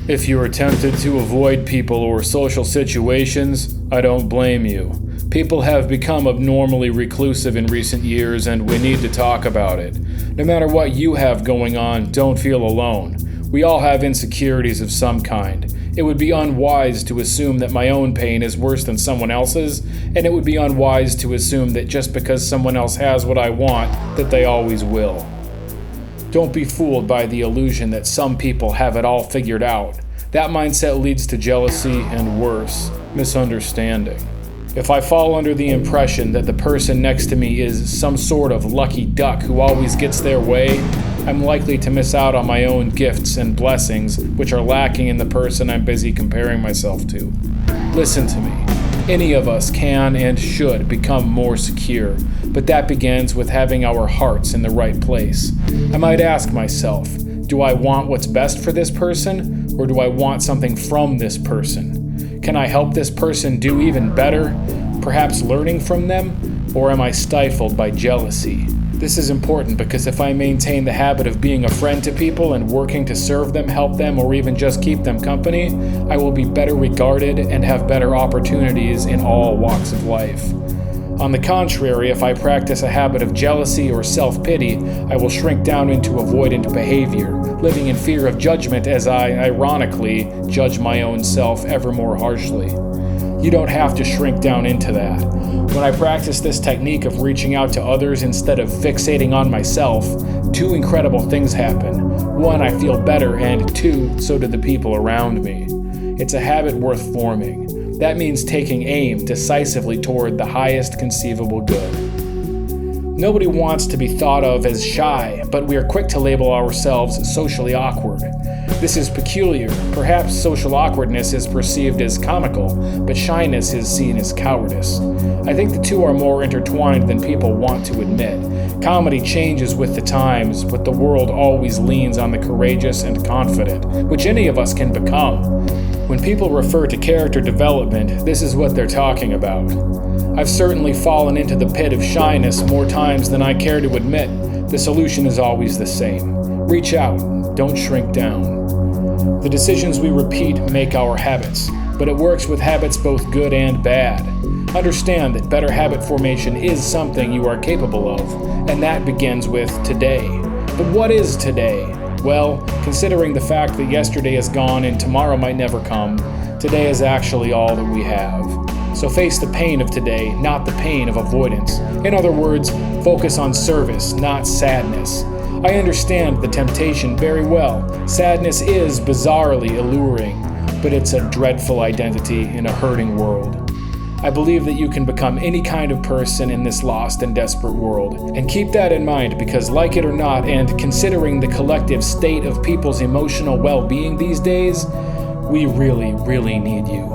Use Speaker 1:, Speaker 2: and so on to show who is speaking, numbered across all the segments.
Speaker 1: If you are tempted to avoid people or social situations, I don't blame you. People have become abnormally reclusive in recent years, and we need to talk about it. No matter what you have going on, don't feel alone. We all have insecurities of some kind. It would be unwise to assume that my own pain is worse than someone else's, and it would be unwise to assume that just because someone else has what I want, that they always will. Don't be fooled by the illusion that some people have it all figured out. That mindset leads to jealousy and worse, misunderstanding. If I fall under the impression that the person next to me is some sort of lucky duck who always gets their way, I'm likely to miss out on my own gifts and blessings, which are lacking in the person I'm busy comparing myself to. Listen to me. Any of us can and should become more secure, but that begins with having our hearts in the right place. I might ask myself, do I want what's best for this person, or do I want something from this person? Can I help this person do even better, perhaps learning from them, or am I stifled by jealousy? This is important because if I maintain the habit of being a friend to people and working to serve them, help them, or even just keep them company, I will be better regarded and have better opportunities in all walks of life. On the contrary, if I practice a habit of jealousy or self-pity, I will shrink down into avoidant behavior, living in fear of judgment as I, ironically, judge my own self ever more harshly. You don't have to shrink down into that. When I practice this technique of reaching out to others instead of fixating on myself, two incredible things happen. One, I feel better, and two, so do the people around me. It's a habit worth forming. That means taking aim decisively toward the highest conceivable good. Nobody wants to be thought of as shy, but we are quick to label ourselves socially awkward. This is peculiar. Perhaps social awkwardness is perceived as comical, but shyness is seen as cowardice. I think the two are more intertwined than people want to admit. Comedy changes with the times, but the world always leans on the courageous and confident, which any of us can become. When people refer to character development, this is what they're talking about. I've certainly fallen into the pit of shyness more times than I care to admit. The solution is always the same. Reach out, don't shrink down. The decisions we repeat make our habits, but it works with habits both good and bad. Understand that better habit formation is something you are capable of, and that begins with today. But what is today? Well, considering the fact that yesterday is gone and tomorrow might never come, today is actually all that we have. So face the pain of today, not the pain of avoidance. In other words, focus on service, not sadness. I understand the temptation very well. Sadness is bizarrely alluring, but it's a dreadful identity in a hurting world. I believe that you can become any kind of person in this lost and desperate world. And keep that in mind because, like it or not, and considering the collective state of people's emotional well-being these days, we really, really need you.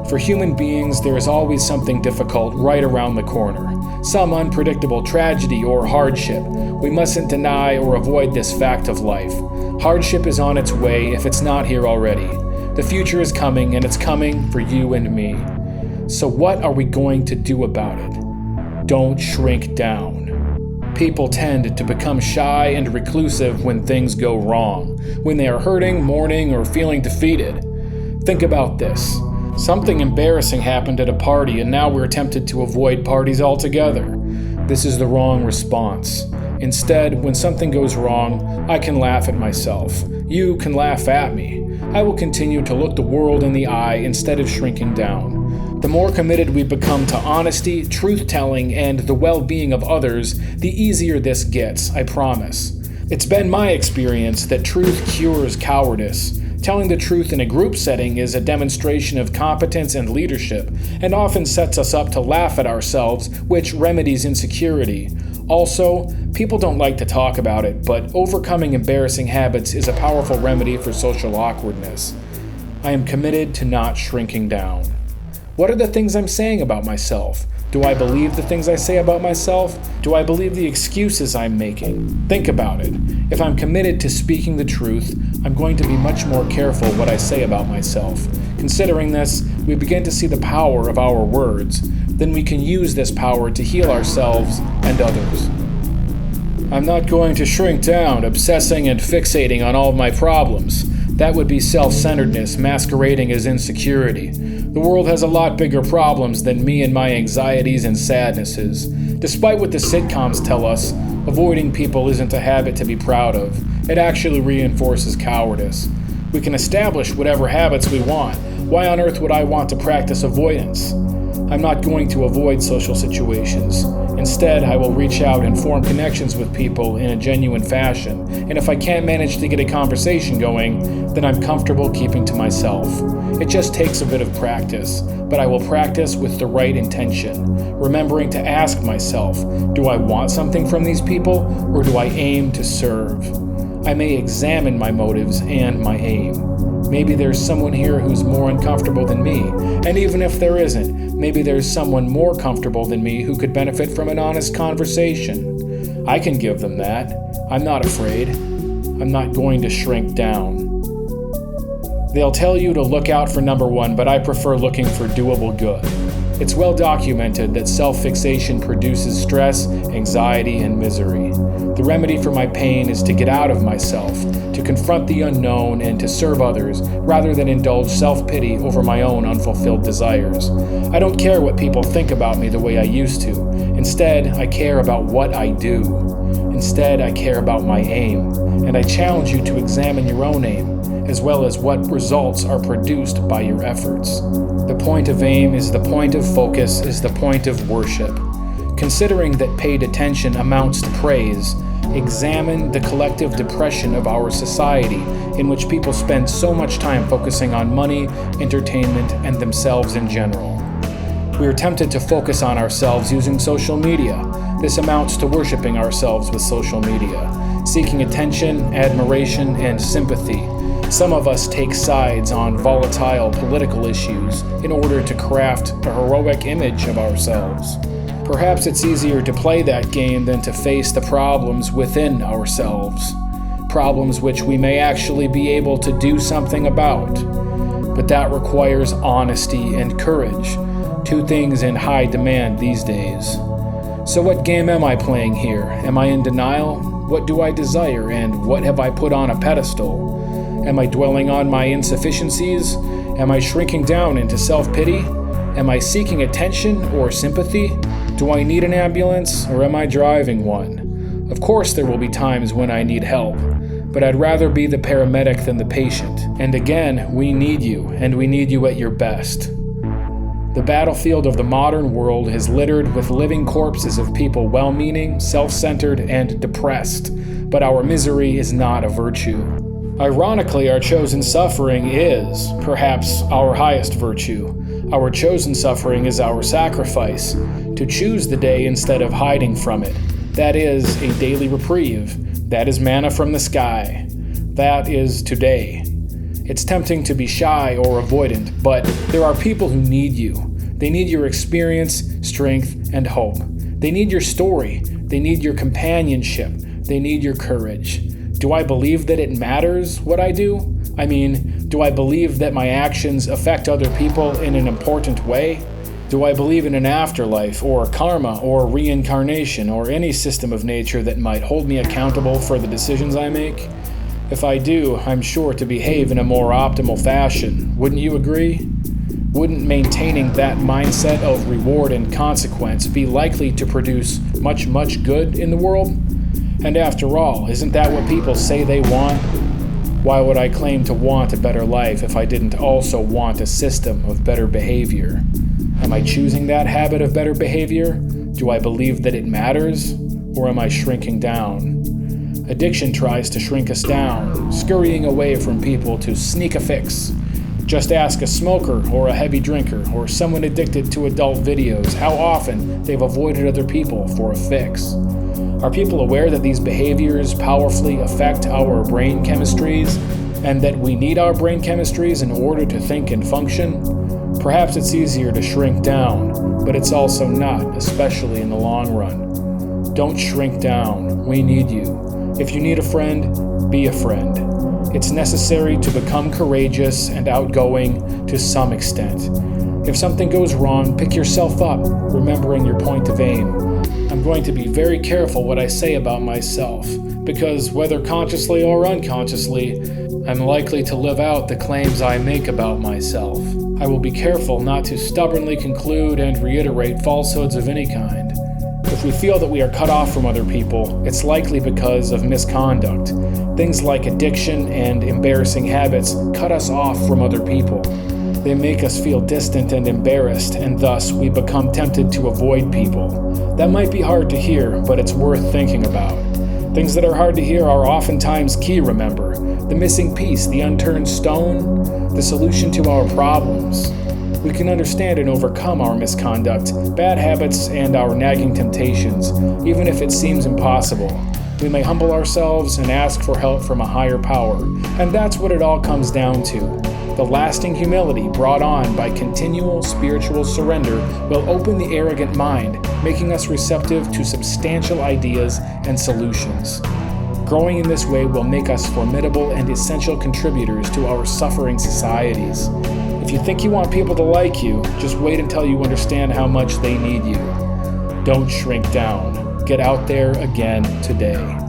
Speaker 1: For human beings, there is always something difficult right around the corner. Some unpredictable tragedy or hardship. We mustn't deny or avoid this fact of life. Hardship is on its way if it's not here already. The future is coming, and it's coming for you and me. So what are we going to do about it? Don't shrink down. People tend to become shy and reclusive when things go wrong, when they are hurting, mourning, or feeling defeated. Think about this. Something embarrassing happened at a party, and now we're tempted to avoid parties altogether. This is the wrong response. Instead, when something goes wrong, I can laugh at myself. You can laugh at me. I will continue to look the world in the eye instead of shrinking down. The more committed we become to honesty, truth-telling, and the well-being of others, the easier this gets, I promise. It's been my experience that truth cures cowardice. Telling the truth in a group setting is a demonstration of competence and leadership, and often sets us up to laugh at ourselves, which remedies insecurity. Also, people don't like to talk about it, but overcoming embarrassing habits is a powerful remedy for social awkwardness. I am committed to not shrinking down. What are the things I'm saying about myself? Do I believe the things I say about myself? Do I believe the excuses I'm making? Think about it. If I'm committed to speaking the truth, I'm going to be much more careful what I say about myself. Considering this, we begin to see the power of our words. Then we can use this power to heal ourselves and others. I'm not going to shrink down, obsessing and fixating on all of my problems. That would be self-centeredness masquerading as insecurity. The world has a lot bigger problems than me and my anxieties and sadnesses. Despite what the sitcoms tell us, avoiding people isn't a habit to be proud of. It actually reinforces cowardice. We can establish whatever habits we want. Why on earth would I want to practice avoidance? I'm not going to avoid social situations. Instead, I will reach out and form connections with people in a genuine fashion. And if I can't manage to get a conversation going, then I'm comfortable keeping to myself. It just takes a bit of practice, but I will practice with the right intention, remembering to ask myself, do I want something from these people, or do I aim to serve? I may examine my motives and my aim. Maybe there's someone here who's more uncomfortable than me, and even if there isn't, maybe there's someone more comfortable than me who could benefit from an honest conversation. I can give them that. I'm not afraid. I'm not going to shrink down. They'll tell you to look out for number one, but I prefer looking for doable good. It's well documented that self-fixation produces stress, anxiety, and misery. The remedy for my pain is to get out of myself, to confront the unknown, and to serve others, rather than indulge self-pity over my own unfulfilled desires. I don't care what people think about me the way I used to. Instead, I care about what I do. Instead, I care about my aim, and I challenge you to examine your own aim, as well as what results are produced by your efforts. The point of aim is the point of focus, is the point of worship. Considering that paid attention amounts to praise, examine the collective depression of our society, in which people spend so much time focusing on money, entertainment, and themselves in general. We are tempted to focus on ourselves using social media. This amounts to worshiping ourselves with social media, seeking attention, admiration, and sympathy. Some of us take sides on volatile political issues in order to craft a heroic image of ourselves. Perhaps it's easier to play that game than to face the problems within ourselves, problems which we may actually be able to do something about. But that requires honesty and courage, two things in high demand these days. So what game am I playing here? Am I in denial? What do I desire, and what have I put on a pedestal? Am I dwelling on my insufficiencies? Am I shrinking down into self-pity? Am I seeking attention or sympathy? Do I need an ambulance, or am I driving one? Of course there will be times when I need help, but I'd rather be the paramedic than the patient. And again, we need you, and we need you at your best. The battlefield of the modern world is littered with living corpses of people well-meaning, self-centered, and depressed, but our misery is not a virtue. Ironically, our chosen suffering is, perhaps, our highest virtue. Our chosen suffering is our sacrifice, to choose the day instead of hiding from it. That is a daily reprieve. That is manna from the sky. That is today. It's tempting to be shy or avoidant, but there are people who need you. They need your experience, strength, and hope. They need your story. They need your companionship. They need your courage. Do I believe that it matters what I do? I mean, do I believe that my actions affect other people in an important way? Do I believe in an afterlife, or karma, or reincarnation, or any system of nature that might hold me accountable for the decisions I make? If I do, I'm sure to behave in a more optimal fashion. Wouldn't you agree? Wouldn't maintaining that mindset of reward and consequence be likely to produce much, much good in the world? And after all, isn't that what people say they want? Why would I claim to want a better life if I didn't also want a system of better behavior? Am I choosing that habit of better behavior? Do I believe that it matters? Or am I shrinking down? Addiction tries to shrink us down, scurrying away from people to sneak a fix. Just ask a smoker or a heavy drinker or someone addicted to adult videos how often they've avoided other people for a fix. Are people aware that these behaviors powerfully affect our brain chemistries, and that we need our brain chemistries in order to think and function? Perhaps it's easier to shrink down, but it's also not, especially in the long run. Don't shrink down. We need you. If you need a friend, be a friend. It's necessary to become courageous and outgoing to some extent. If something goes wrong, pick yourself up, remembering your point of aim. I'm going to be very careful what I say about myself, because whether consciously or unconsciously, I'm likely to live out the claims I make about myself. I will be careful not to stubbornly conclude and reiterate falsehoods of any kind. If we feel that we are cut off from other people, it's likely because of misconduct. Things like addiction and embarrassing habits cut us off from other people. They make us feel distant and embarrassed, and thus we become tempted to avoid people. That might be hard to hear, but it's worth thinking about. Things that are hard to hear are oftentimes key, remember. The missing piece, the unturned stone, the solution to our problems. We can understand and overcome our misconduct, bad habits, and our nagging temptations, even if it seems impossible. We may humble ourselves and ask for help from a higher power, and that's what it all comes down to. The lasting humility brought on by continual spiritual surrender will open the arrogant mind, making us receptive to substantial ideas and solutions. Growing in this way will make us formidable and essential contributors to our suffering societies. If you think you want people to like you, just wait until you understand how much they need you. Don't shrink down. Get out there again today.